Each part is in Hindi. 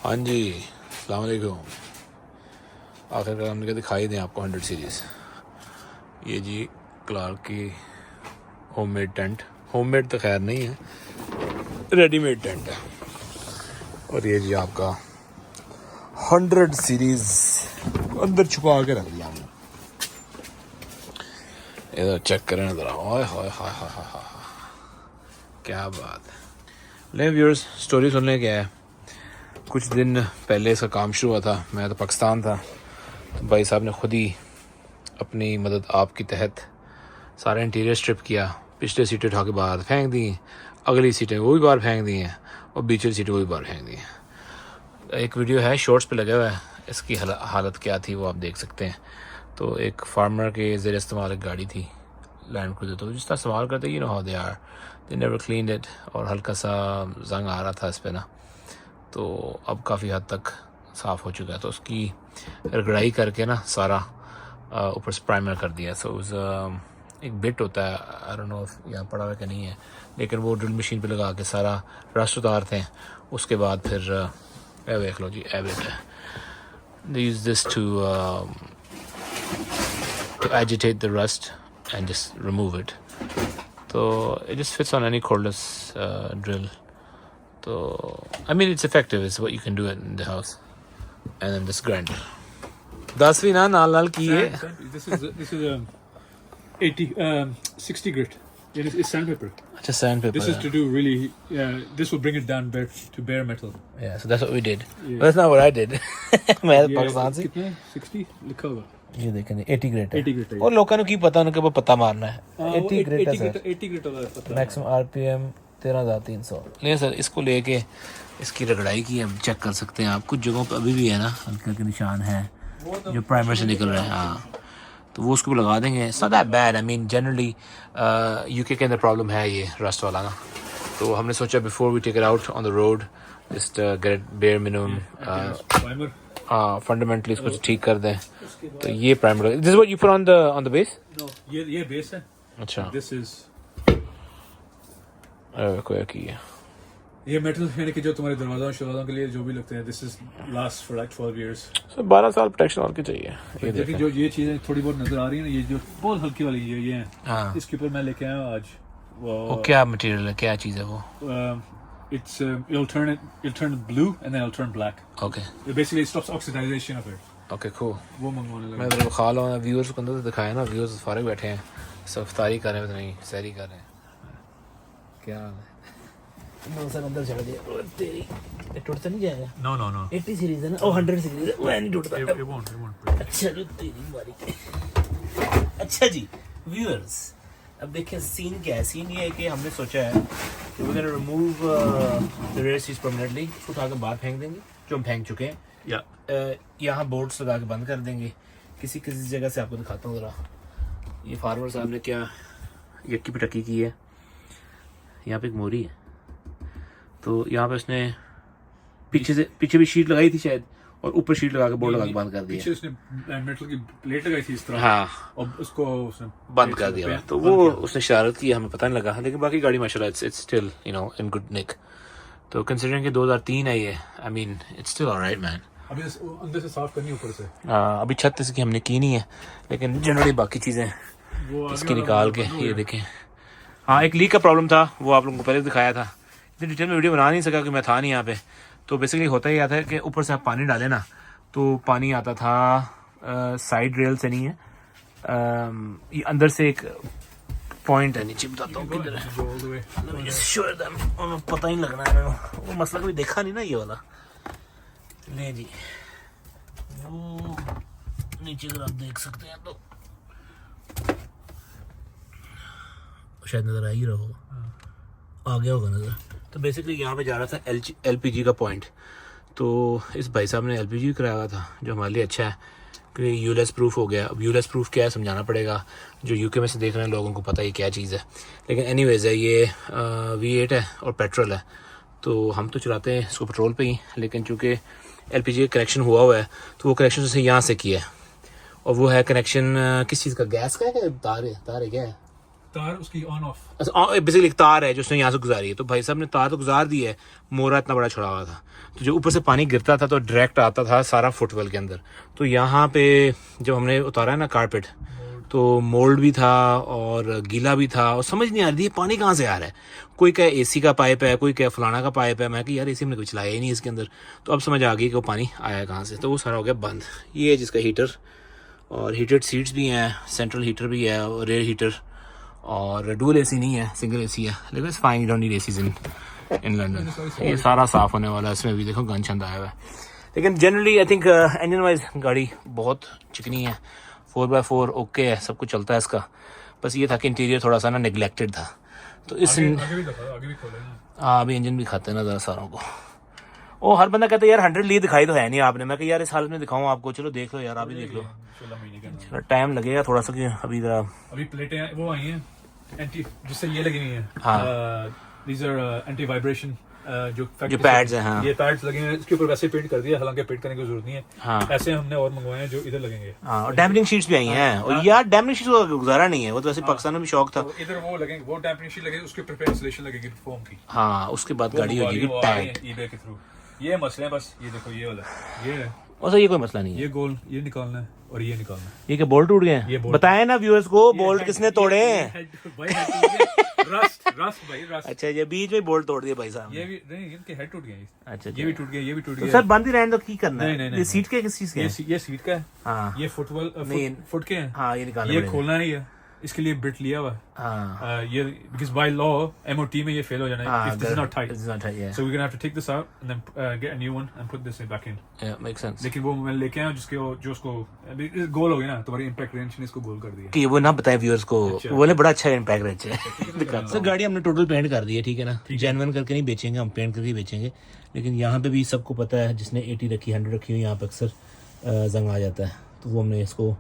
हाँ जी, अस्सलाम वालेकुम। आखिरकार हमने कहा दिखाई दें आपको 100 सीरीज़। ये जी क्लार्क की होममेड टेंट, होममेड तो खैर नहीं है, रेडीमेड टेंट है। और ये जी आपका 100 सीरीज़ अंदर छुपा के रख दिया हमने। इधर चेक करें ज़रा, हाय हाय हाय हाय हाय, क्या बात है। ले व्यूअर्स, स्टोरी सुनने क्या है। कुछ दिन पहले इसका काम शुरू हुआ था, मैं तो पाकिस्तान था, तो भाई साहब ने ख़ुद ही अपनी मदद आपकी तहत सारा इंटीरियर स्ट्रिप किया। पिछले सीटें उठा के बाहर फेंक दी, अगली सीटें वो भी बाहर फेंक दी हैं, और बीच वाली सीटें वो भी बाहर फेंक दी हैं। एक वीडियो है शॉर्ट्स पे लगा हुआ है, इसकी हालत क्या थी वो आप देख सकते हैं। तो एक फार्मर के ज़ेर इस्तेमाल एक गाड़ी थी लैंडक्रूज़र, तो जिस तरह इस्तेमाल करते you know how they are, they never cleaned it, और हल्का सा जंग आ रहा था इस पर ना, तो अब काफ़ी हद तक साफ़ हो चुका है। तो उसकी रगड़ाई करके ना सारा ऊपर से प्राइमर कर दिया। सो एक बिट होता है, आई डोंट नो यहाँ पड़ा हुआ कि नहीं है, लेकिन वो ड्रिल मशीन पे लगा के सारा रस्ट उतारते हैं। उसके बाद फिर देख लो जी, एबिट है, they use this to agitate the rust and just remove it. So it just fits on any cordless drill. So I mean it's effective, it's what you can do it in the house. And then this grinder 10 भी ना नाल की है। This is 60 grit. It's sandpaper. अच्छा, sandpaper. This is to do really. This will bring it down to bare metal. Yeah, so that's what we did. But that's not what I did. मैं पाकिस्तान से कितने 60 लिखा होगा। ये देखें 80 ग्रेड है। 80 grit है। और लोगों को की पता, उनके पास पता मारना है। 80 ग्रेड है सर। 80 grit होगा। Maximum RPM 13,300। ले सर, इसको लेके इसकी रगड़ाई की हम चेक कर सकते हैं आप। कुछ जगहों पर अभी भी है ना हल्के हल्के निशान है जो प्राइमर से निकल रहे हैं। हाँ, तो वो उसको लगा देंगे। It's not that bad. I mean generally UK के अंदर प्रॉब्लम है ये रस्ट वाला ना, तो हमने सोचा before we take it out on the road just get bare minimum fundamentally इसको ठीक कर दें। तो ये primer, this what you put on the base. No, ये बेस है। अच्छा, दिस इज कोई की है ये मेटल यानी कि जो तुम्हारे दरवाज़ों के लिए जो भी लगते हैं। This is last for like 12 years। Sir 12 साल प्रोटेक्शन और की चाहिए। ये देखिए जो ये चीजें थोड़ी बहुत नजर आ रही है ना, ये जो बहुत हल्की वाली ये हैं। हाँ, इसके ऊपर मैं लेके आया हूं आज। वो क्या मटेरियल है, क्या चीज़ है वो? It's it'll turn blue and then it'll turn black. Okay It basically stops oxidization of it. Okay cool. वो मंगवाने लगा। मैं इधर खा लो, व्यूअर्स को अंदर से दिखाया ना, व्यूअर्स फारिग बैठे हैं, सब इफ्तारी कर रहे हैं, नहीं सहरी कर रहे हैं। क्या हाल है? सर अंदर चढ़ दिया। और तेरी ये टूटता नहीं जाएगा? No, no, no. 80 सीरीज है ना, ओ 100 सीरीज है, वो नहीं टूटता। It won't. अच्छा जो तेरी बारी। अच्छा जी व्यूअर्स, अब देखिए सीन क्या है। सीन ये है कि हमने सोचा है कि we're gonna remove the rear seats permanently, उसको उठा के बाहर फेंक देंगे जो हम फेंक चुके हैं। Yeah. यहाँ बोर्ड्स लगा के बंद कर देंगे। किसी जगह से आपको दिखाता हूँ ज़रा। ये फार्मर साहब ने क्या यक्की पटक्की की है। यहाँ पे एक मोरी है, तो यहाँ पे उसने पीछे भी शीट लगाई थी शायद, और ऊपर शीट लगा के बोर्ड लगा के बंद कर दिया। पीछे उसने मेटल की प्लेट लगाई थी इस तरह। हाँ, और उसको उसने बंद कर दिया। तो वो उसने शरारत की, हमें पता नहीं लगा, लेकिन बाकी गाड़ी माशाल्लाह it's still you know in good nick. तो कंसीडरिंग कि 2003 है ये, I mean it's still alright man. अभी अंदर से साफ करनी ऊपर से। अभी छत इसकी हमने की नहीं है, लेकिन जनरली बाकी चीज़ें इसकी निकाल के ये देखें। हाँ, एक लीक का प्रॉब्लम था, वो आप लोगों को पहले दिखाया था। इतनी डिटेल में वीडियो बना नहीं सका कि मैं था नहीं यहाँ पे। तो बेसिकली होता ही आता है कि ऊपर से आप पानी डालें ना, तो पानी आता था साइड रेल से नहीं है, ये अंदर से एक पॉइंट है, नीचे बताता हूँ किधर है, पता ही लगना है मेरे, वो मसला कोई देखा नहीं ना ये वाला। ले जी, वो नीचे अगर आप देख सकते हैं तो शायद नज़र आ ही रहा होगा, आ गया होगा नज़र। तो बेसिकली यहाँ पे जा रहा था LPG का पॉइंट। तो इस भाई साहब ने LPG कराया हुआ था, जो हमारे लिए अच्छा है कि यूलेस प्रूफ हो गया। अब यूलेस प्रूफ क्या है समझाना पड़ेगा, जो यूके में से देख रहे हैं लोगों को पता है क्या चीज़ है, लेकिन एनीवेज है ये V8 है और पेट्रोल है। तो हम तो चलाते हैं इसको पेट्रोल पे ही, लेकिन चूँकि LPG का कनेक्शन हुआ है तो वो कनेक्शन उसे यहाँ से किया है, और वो है कनेक्शन किस चीज़ का, गैस का है, तार है क्या है? तार उसकी ऑन ऑफ, बेसिकली एक तार है जो उसने यहाँ से गुजारी है, तो भाई साहब ने तार तो गुजार दी है, मोरा इतना बड़ा छुड़ा हुआ था, तो जो ऊपर से पानी गिरता था तो डायरेक्ट आता था सारा फुटवेल के अंदर। तो यहाँ पे जब हमने उतारा है ना कारपेट, तो मोल्ड भी था और गीला भी था, और समझ नहीं आ रही है पानी कहाँ से आ रहा है। कोई कहे एसी का पाइप है, कोई कहे फलाना का पाइप है, मैं कि यार एसी हमने कुछ लाया ही नहीं इसके अंदर। तो अब समझ आ गई कि वो पानी आया कहाँ से, तो वो सारा हो गया बंद। ये है जिसका हीटर, और हीटेड सीट्स भी हैं, सेंट्रल हीटर भी है और रेयर हीटर, और डुअल एसी नहीं है, सिंगल एसी है, लेकिन it's fine, you don't need ACs in London. ये सारा साफ होने वाला है, इसमें भी देखो गंद छंद आया हुआ है। लेकिन generally I think engine wise गाड़ी बहुत चिकनी है, 4x4 ओके है, सब कुछ चलता है इसका। बस ये था कि इंटीरियर थोड़ा सा ना नेग्लेक्टेड था, तो इस अभी इंजन भी खाते हैं ना ज़रा सारों को। ओ हर बंदा कहता है यार 100 ली दिखाई तो है नहीं आपने, मैं कि यार इस हालत में दिखाऊं आपको, चलो देख लो यार, आप ही देख लो, चलो टाइम लगेगा थोड़ा सा, कि अभी प्लेटें वो आई हैं एंटी, जिससे ये लगी हुई हैं, हाँ these are एंटी वाइब्रेशन जो पैड्स हैं, हाँ ये पैड्स लगे हैं, इसके ऊपर वैसे पेंट कर दिया, हालांकि पेंट करने की जरूरत नहीं है, हाँ ऐसे हमने और मंगवाए हैं जो इधर लगेंगे। हाँ, और डैम्पनिंग शीट्स भी आई हैं, और यार डैम्पनिंग शीट्स का गुजारा नहीं है, वो तो वैसे पाकिस्तान में भी शौक था। तो इधर वो लगेंगे, वो डैम्पनिंग शीट लगेगी, उसके ऊपर इंसुलेशन लगेगी फोम की, हाँ उसके बाद गाड़ी हो जाएगी टाइट। ईबे के थ्रू ये मसले हैं बस, ये देखो ये वाला ये है, और ये कोई मसला नहीं है, ये गोल ये निकालना है और ये निकालना है। ये क्या बोल्ट टूट गए हैं? बताए ना व्यूअर्स को बोल्ट किसने तोड़े हैं। रस्ट भाई रस्ट। अच्छा ये बीच में बोल्ट तोड़ दिए भाई साहब, ये भी नहीं, इनके हेड टूट गए। अच्छा ये भी टूट गया, ये भी टूट गया, सर बंद ही रहने दो, की करना है? नहीं, ये सीट के किस चीज के हैं? ये सीट का है, हाँ ये फुटबॉल फुट के हैं, हाँ ये निकालना ये खोलना नहीं है, इसके लिए बिट लिया हुआ हाँ ये, बिकॉज़ बाय लॉ एमओटी में ये फेल हो जाना है, if this is not tight, so we're going to have to take this out and then get a new one and put this back in. Yeah, makes sense. लेकिन वो मैं लेके आया जिसके जो उसको गोल हो गया ना, तुम्हारी इम्पैक्ट रेंज ने इसको गोल कर दिया कि वो ना बताए व्यूअर्स को, बोले बड़ा अच्छा इम्पैक्ट रेंज है। सर गाड़ी हमने टोटल पेंट कर दी है, ठीक है ना, जेन्युइन करके नहीं बेचेंगे हम, पेंट करके बेचेंगे। लेकिन यहाँ पे भी सबको पता है, जिसने 80 रखी 100 रखी हुई, यहाँ पे अक्सर जंग आ जाता है, तो वो हमने इसको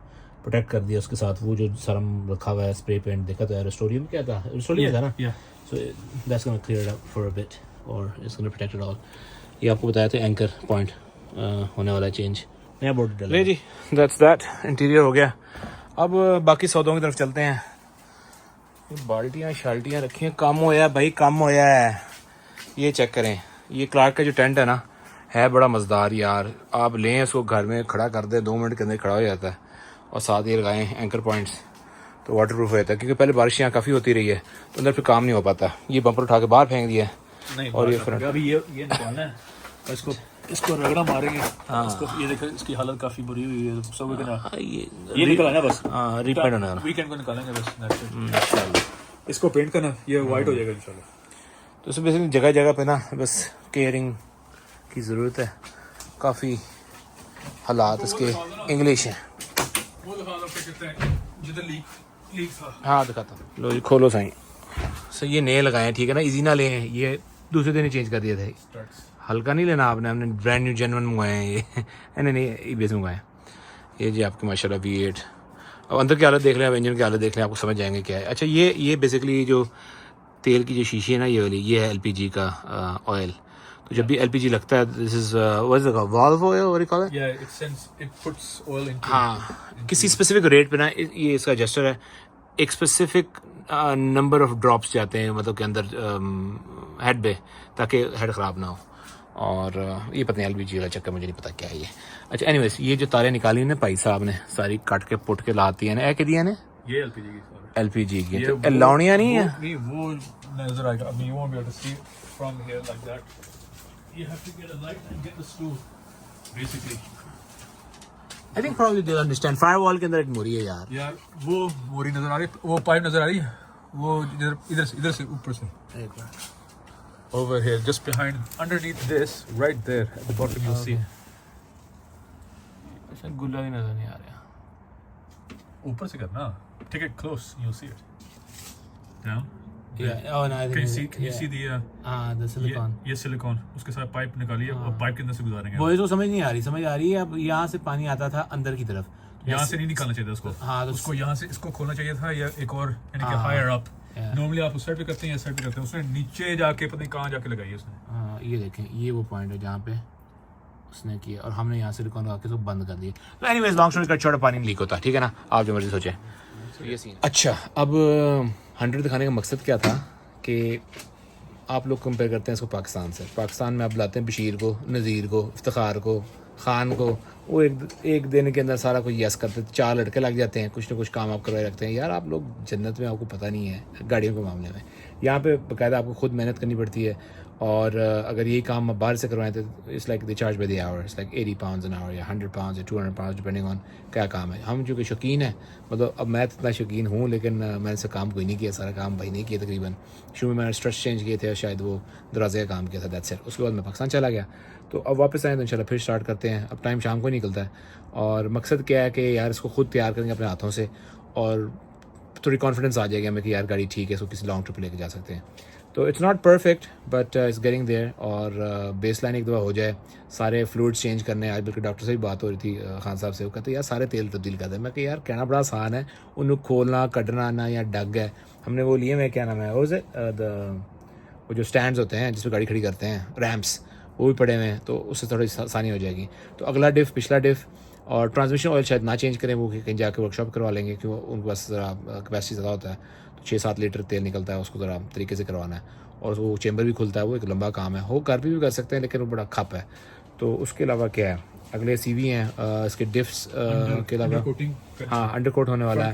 प्रोटेक्ट कर दिया। उसके साथ वो जो सारा रखा हुआ है स्प्रे पेंट, देखा तो एरोस्टोरियम क्या था, एरोस्टोरियम था ना, so that's gonna clear it up for a bit और it's gonna protect it all. ये आपको बताया था एंकर पॉइंट होने वाला है चेंज, नया बोर्ड डाला ले जी। दैट्स दैट, इंटीरियर हो गया। अब बाकी सौदों की तरफ चलते हैं। ये बाल्टियाँ शाल्टियाँ रखी हैं, कम होया भाई, कम होया है। ये चेक करें, ये क्लार्क का जो टेंट है ना, है बड़ा मज़ेदार यार। आप लें इसको घर में खड़ा कर दें, 2 मिनट के अंदर खड़ा हो जाता है, और साथ ही लगाएं एंकर पॉइंट्स, तो वाटर प्रूफ रहता है। क्योंकि पहले बारिश यहाँ काफ़ी होती रही है, तो अंदर फिर काम नहीं हो पाता। ये बम्पर उठा के बाहर फेंक दिया है, और ये फ्रंट अभी ये निकालना है, इसको रगड़ा मारेंगे। हाँ इसको, ये देखो इसकी हालत काफ़ी बुरी हुई है, सब ये निकालना बस, हाँ रीपेंट होना है, वीकेंड को निकालेंगे बस, इसको पेंट करना, ये वाइट हो जाएगा इंशाल्लाह। तो इसमें बेसिकली जगह जगह पे ना बस केयरिंग की ज़रूरत है। काफ़ी हालात इसके इंग्लिश हैं, हाँ दिखाता हूँ, लो जी खोलो साईं। सर ये नए लगाए, ठीक है ना, इजी ना लें, ये दूसरे दिन ही चेंज कर दिए थे, हल्का नहीं लेना आपने, हमने ब्रांड न्यू जेन्युइन मंगवाए हैं ये, नहीं ईबीएस मंगवाए। ये जी आपके माशाल्लाह V8। अब अंदर की हालत देख लें, अब इंजन की हालत देख लें, आपको समझ जाएंगे क्या है। अच्छा ये बेसिकली जो तेल की जो शीशी है ना, ये वाली, ये है LPG का ऑयल। तो जब भी LPG लगता है, this is what is it called, valve oil, what do you call it? या इट पुट्स ऑयल इनटू, हाँ किसी स्पेसिफिक रेट पे ना, ये इसका एडजस्टर है, एक स्पेसिफिक नंबर ऑफ ड्रॉप्स जाते हैं मतलब के अंदर हेड पे, ताकि हेड ख़राब ना हो। और ये पता नहीं LPG वाला चक्कर, मुझे नहीं पता क्या है ये। अच्छा एनीवेज, ये जो तारें निकाली ने भाई साहब ने सारी काट के पुट के लाती है ना, दिया ने ये LPG की, तो लाउनिया नहीं है, वो नजर आएगा। अब you won't be able to see from here like that. You have to get a light and get the screw basically. I think probably they'll understand. firewall के अंदर एक मोरी है यार वो मोरी नजर आ रही है, वो पाइप नजर आ रही है, वो इधर से ऊपर से, एक बार over here just behind underneath this right there at the bottom you'll see. अच्छा गुल्ला भी नजर नहीं आ रहा, ऊपर से करना, take it close you'll see it down. Yeah, oh no, I think can you see the the silicone, ये सिलिकॉन, उसके साथ पाइप निकालिए और पाइप के अंदर से गुजारेंगे। वो तो समझ नहीं आ रही, समझ आ रही है। अब यहाँ से पानी आता था अंदर की तरफ, यहाँ से नहीं निकालना चाहिए था उसको, हाँ तो उसको यहाँ से इसको खोलना चाहिए था, या एक और यानी कि हायर अप। नॉर्मली आप उस साइड पे करते हैं, इस साइड पे करते हैं, उसने नीचे जाके पता नहीं कहाँ जाके लगाई है उसने। हाँ ये देखें, ये वो पॉइंट है जहाँ पे उसने किया, और हमने यहाँ सिलिकॉन लगा के उसको बंद कर दिया। तो anyways long story cut short, पानी लीक होता है, ठीक है ना, आप जो मर्जी सोचें। अच्छा अब 100 दिखाने का मकसद क्या था कि आप लोग कंपेयर करते हैं इसको पाकिस्तान से। पाकिस्तान में आप बुलाते हैं बशीर को, नज़ीर को, इफ्तिखार को, ख़ान को, वो एक दिन के अंदर सारा कुछ यस करते, 4 लड़के लग जाते हैं, कुछ ना कुछ काम आप करवाए रखते हैं। यार आप लोग जन्नत में, आपको पता नहीं है गाड़ियों के मामले में। यहाँ पे बाकायदा आपको खुद मेहनत करनी पड़ती है, और अगर यही काम आप बाहर से करवाएं तो it's like they charge by the hour, it's like 80 pounds an hour या 100 पाउंड्स या 200 पाउंड्स डिपेंडिंग ऑन क्या काम है। हम चूँकि शौकीन है, मतलब अब मैं इतना शौकीन हूँ, लेकिन मैंने इसका काम कोई नहीं किया, सारा काम भाई नहीं किया तकरीबन। शुरू में मैंने स्ट्रेस चेंज किए थे, शायद वो दरवाजे का काम किया था, दैट्स इट। उसके बाद मैं पाकिस्तान चला गया, तो अब वापस आए तो इंशाल्लाह फिर स्टार्ट करते हैं। अब टाइम शाम को निकलता है, और मकसद क्या है कि यार इसको खुद तैयार करेंगे अपने हाथों से, और थोड़ी कॉन्फिडेंस आ जाएगी हमें कि यार गाड़ी ठीक है, इसको किसी लॉन्ग ट्रिप लेके जा सकते हैं। तो it's not perfect but it's getting there, और बेस लाइन एक दफ़ा हो जाए, सारे फ्लूइड्स चेंज करने। आज बल्कि डॉक्टर से भी बात हो रही थी, खान साहब से, वो कहते यार सारे तेल तब्दील कर दें। मैं कि यार कहना बड़ा आसान है, उन्हें खोलना कटना ना, या डग है। हमने वो लिए, मैं क्या नाम है वो जो स्टैंड्स होते हैं जिसमें गाड़ी खड़ी करते हैं, रैम्प्स, वो भी पड़े हुए हैं, तो उससे थोड़ी आसानी हो जाएगी। तो अगला डिफ, पिछला डिफ, और ट्रांसमिशन ऑयल शायद ना चेंज करें, वो कहीं जाके वर्कशॉप करवा लेंगे, क्योंकि उनके पास ज़रा कैपेसिटी ज़्यादा होता है, तो 6-7 लीटर तेल निकलता है, उसको ज़रा तरीके से करवाना है। और वो चेंबर भी खुलता है, वो एक लंबा काम है, वो घर भी कर सकते हैं, लेकिन वो बड़ा खप है। तो उसके अलावा क्या है, अगले सीवी हैं इसके डिफ्स के अलावा, हाँ अंडर कोट होने वाला है,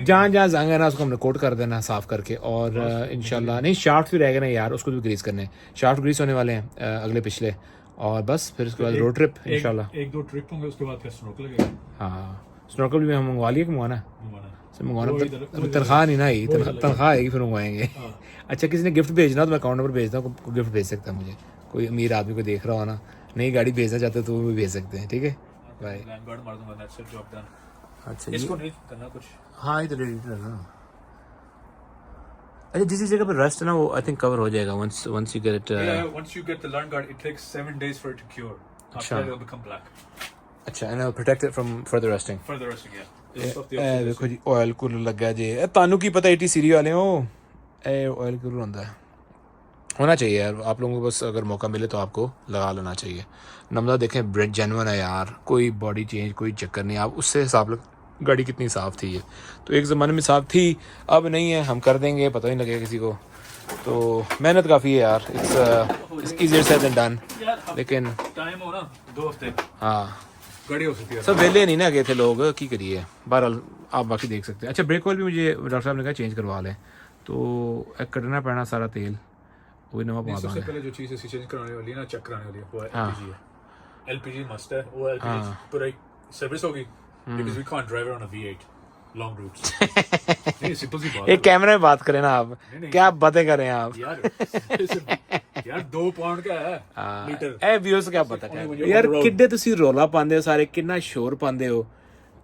जहाँ जहाँ जंग है ना उसको हमने कोट कर देना साफ़ करके, और इंशाल्लाह नहीं शाफ्ट भी रहेगा ना यार, उसको भी ग्रीस करने, शाफ्ट ग्रीस होने वाले हैं अगले पिछले, और बस फिर उसके बाद रोड ट्रिप इंशाल्लाह। 1-2 ट्रिप होंगे, उसके बाद स्नॉर्कल लगेगा। हाँ स्नॉर्कल भी हम मंगवा लिए कि मंगवाना तनख्वाह नहीं ना आई, तनख्वाह आएगी फिर मंगवाएंगे। अच्छा किसी ने गिफ्ट भेजना तो मैं अकाउंट नंबर भेजता हूँ, गिफ्ट भेज सकता है मुझे, कोई अमीर आदमी को देख रहा हो ना, नई गाड़ी भेजना चाहते हो तो वो भी भेज सकते हैं, ठीक है भाई। अच्छा इसको नहीं करना कुछ, हाँ ये तो रेडी करना। अच्छा जिस जगह पर रस्ट है ना, वो आई थिंक कवर हो जाएगा once you get it once you get the land guard, it takes 7 days for it to cure. After that it will become black. अच्छा, and it'll protect it from further rusting, yeah. देखो जी ऑयल कूलर लगा जी, तानू की पता 80 सीरी वाले हो, ऑयल कूलर होता है, होना चाहिए यार आप लोगों को, बस अगर मौका मिले तो आपको लगा लेना चाहिए। नमदा देखें ब्रेड जेन्युइन है यार, कोई बॉडी चेंज कोई चक्कर नहीं। आप उससे हिसाब गाड़ी कितनी साफ़ थी, ये तो एक ज़माने में साफ़ थी, अब नहीं है, हम कर देंगे पता ही नहीं लगेगा किसी को। तो मेहनत काफ़ी है यार, it's easier said than done, लेकिन टाइम हो ना 2 हफ्ते, हाँ गाड़ी हो सकती है, सब वेले नहीं ना गए थे लोग, की करिए। बहरहाल आप बाकी देख सकते हैं। अच्छा ब्रेक ऑयल भी मुझे डॉक्टर साहब ने कहा चेंज करवा लें, तो कटना पैना सारा तेल, वही नवा पा सबसे पहले जो चीज़ है चेंज कराने वाली है ना, चेक कराने वाली है, वो एलपीजी है। एलपीजी मस्ट है, वो एलपीजी पूरा सर्विस होगी, because we can't drive it on a V8 long routes. नहीं सिंपल सी बात है। एक कैमरे में बात करें ना आप, क्या बातें करें आप यार 2 पाउंड का है लीटर, ए व्यूअर्स क्या पता है यार, किड्डे तुसी रोला पांदे हो सारे, कितना शोर पांदे हो।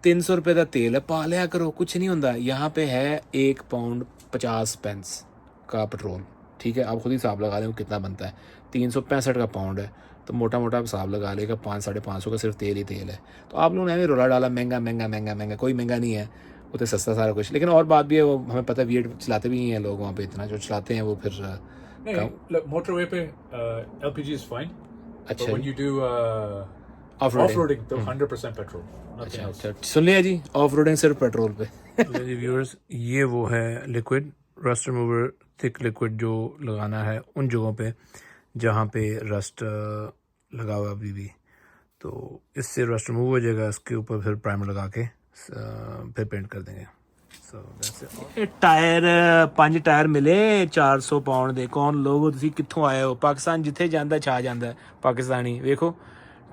300 रुपए का तेल है, पा लिया करो, कुछ नहीं होता। यहाँ पे है 1 पाउंड 50 पेंस का पेट्रोल, ठीक है, आप खुद ही हिसाब लगा लें कितना बनता है। 365 का पाउंड है, तो मोटा मोटा हिसाब लगा लेगा 500-550 का सिर्फ तेल ही तेल है। तो आप लोगों ने रोला डाला महंगा महंगा महंगा महंगा, कोई महंगा नहीं है, वो तो सस्ता सारा कुछ। लेकिन और बात भी है, वो हमें पता है V8 चलाते भी नहीं हैं लोग वहाँ पे, इतना जो चलाते हैं वो फिर मोटरवे पे एलपीजी इज फाइन। अच्छा व्हेन यू डू ऑफ-रोडिंग तो 100% पेट्रोल। अच्छा सुन लिया जी, ऑफ रोडिंग सिर्फ पेट्रोल पे। व्यूअर्स ये वो है liquid rust remover, thick liquid जो लगाना है उन जगहों पे जहाँ पे रस्ट लगा हुआ अभी भी, तो इससे रस्ट रिमूव हो जाएगा। इसके ऊपर फिर प्राइमर लगा के फिर पेंट कर देंगे। टायर 5 टायर मिले 400 पाउंड दे। कौन लोग हो तुसी, कित्थों आए हो? पाकिस्तान जिथे जाता छा जाता है पाकिस्तानी। देखो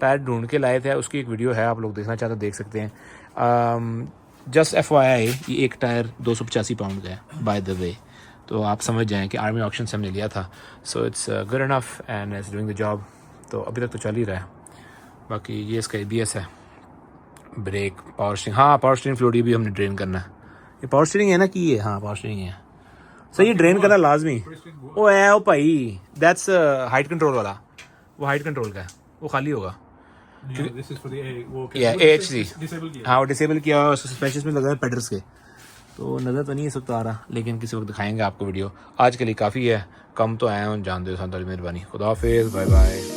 टायर ढूंढ के लाए थे, उसकी एक वीडियो है, आप लोग देखना चाहते देख सकते हैं। जस्ट FYI ये एक टायर 285 पाउंड का है बाय द वे, तो आप समझ जाएं कि आर्मी ऑक्शन से हमने लिया था। So it's good enough and it's doing the job. तो अभी तक तो चल ही रहा है। बाकी ये इसका ABS है, ब्रेक, पावर स्टीयरिंग, हाँ पावर स्टीयरिंग फ्लूइड भी हमने ड्रेन करना है। ये पावर स्टीयरिंग है ना कि ये, हाँ पावर स्टीयरिंग है, सही, ये ड्रेन करना लाजमी। ओ है ओ भाई, दैट्स हाइट कंट्रोल वाला, वो हाइट कंट्रोल का है, वो खाली होगा। AHC, हाँ वो डिसेबल किया हुआ, सस्पेंशन में लगा है पेडल्स के, तो नज़र तो नहीं है सब आ रहा, लेकिन किसी वक्त दिखाएंगे आपको वीडियो। आज के लिए काफ़ी है, कम तो आए हैं, जान दो, मेहरबानी, खुदा हाफिज़, बाय बाय।